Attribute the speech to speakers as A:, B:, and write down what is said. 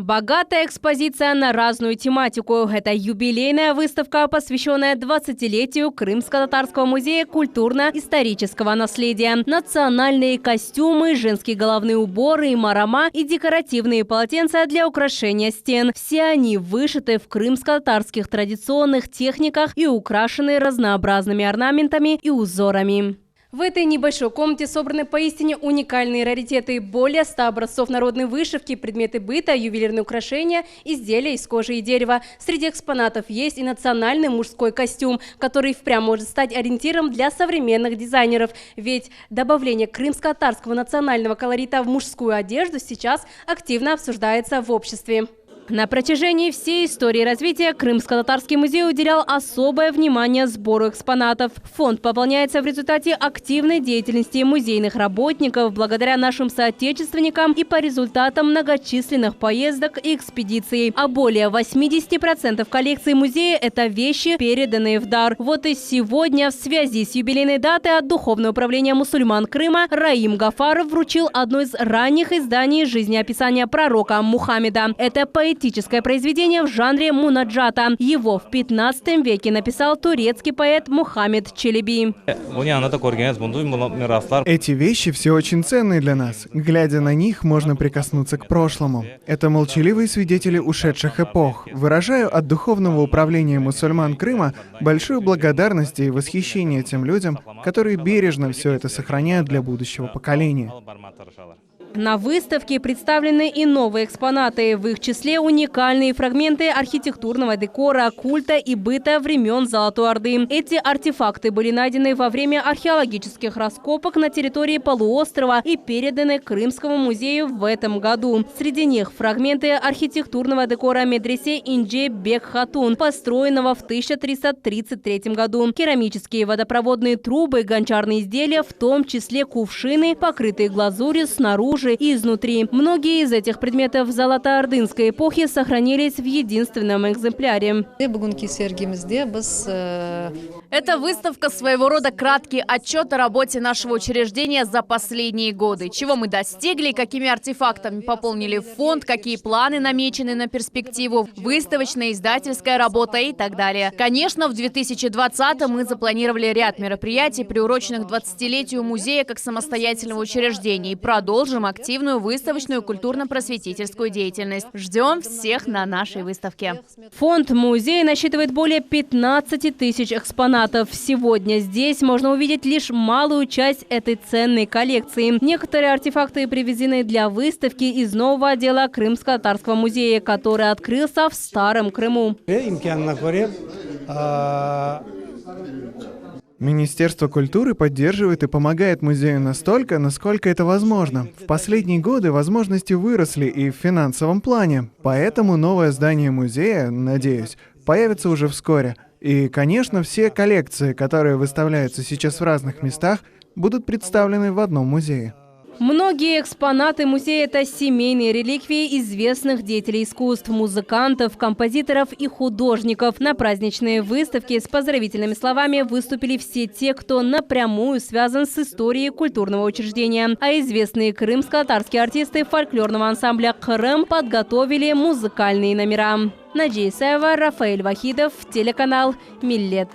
A: Богатая экспозиция на разную тематику. Это юбилейная выставка, посвященная 20-летию Крымско-Татарского музея культурно-исторического наследия. Национальные костюмы, женские головные уборы и марама и декоративные полотенца для украшения стен. Все они вышиты в крымско-татарских традиционных техниках и украшены разнообразными орнаментами и узорами. В этой небольшой комнате собраны поистине уникальные раритеты. Более 100 образцов народной вышивки, предметы быта, ювелирные украшения, изделия из кожи и дерева. Среди экспонатов есть и национальный мужской костюм, который впрямь может стать ориентиром для современных дизайнеров. Ведь добавление крымско-татарского национального колорита в мужскую одежду сейчас активно обсуждается в обществе. На протяжении всей истории развития Крымско-Татарский музей уделял особое внимание сбору экспонатов. Фонд пополняется в результате активной деятельности музейных работников, благодаря нашим соотечественникам и по результатам многочисленных поездок и экспедиций. А более 80% коллекции музея – это вещи, переданные в дар. Вот и сегодня в связи с юбилейной датой от Духовного управления мусульман Крыма Раим Гафаров вручил одно из ранних изданий жизнеописания пророка Мухаммеда. Это поэтическое произведение в жанре мунаджата. Его в 15 веке написал турецкий поэт Мухаммед Челеби.
B: Эти вещи все очень ценные для нас. Глядя на них, можно прикоснуться к прошлому. Это молчаливые свидетели ушедших эпох. Выражаю от Духовного управления мусульман Крыма большую благодарность и восхищение тем людям, которые бережно все это сохраняют для будущего поколения.
A: На выставке представлены и новые экспонаты, в их числе уникальные фрагменты архитектурного декора, культа и быта времен Золотой Орды. Эти артефакты были найдены во время археологических раскопок на территории полуострова и переданы Крымскому музею в этом году. Среди них фрагменты архитектурного декора медресе Индже Бек Хатун, построенного в 1333 году, керамические водопроводные трубы, гончарные изделия, в том числе кувшины, покрытые глазурью снаружи и изнутри. Многие из этих предметов золотоордынской эпохи сохранились в единственном экземпляре.
C: Эта выставка своего рода краткий отчет о работе нашего учреждения за последние годы. Чего мы достигли, какими артефактами пополнили фонд, какие планы намечены на перспективу, выставочная, издательская работа и так далее. Конечно, в 2020-м мы запланировали ряд мероприятий, приуроченных 20-летию музея как самостоятельного учреждения, и продолжим активную выставочную культурно-просветительскую деятельность. Ждем всех на нашей выставке.
A: Фонд музея насчитывает более 15 тысяч экспонатов. Сегодня здесь можно увидеть лишь малую часть этой ценной коллекции. Некоторые артефакты привезены для выставки из нового отдела Крымско-Татарского музея, который открылся в Старом Крыму.
B: Министерство культуры поддерживает и помогает музею настолько, насколько это возможно. В последние годы возможности выросли и в финансовом плане, поэтому новое здание музея, надеюсь, появится уже вскоре. И, конечно, все коллекции, которые выставляются сейчас в разных местах, будут представлены в одном музее.
A: Многие экспонаты музея – это семейные реликвии известных деятелей искусств, музыкантов, композиторов и художников. На праздничной выставке с поздравительными словами выступили все те, кто напрямую связан с историей культурного учреждения. А известные крымско-татарские артисты фольклорного ансамбля «Крым» подготовили музыкальные номера. Наджия Исаева, Рафаэль Вахидов, телеканал «Миллет».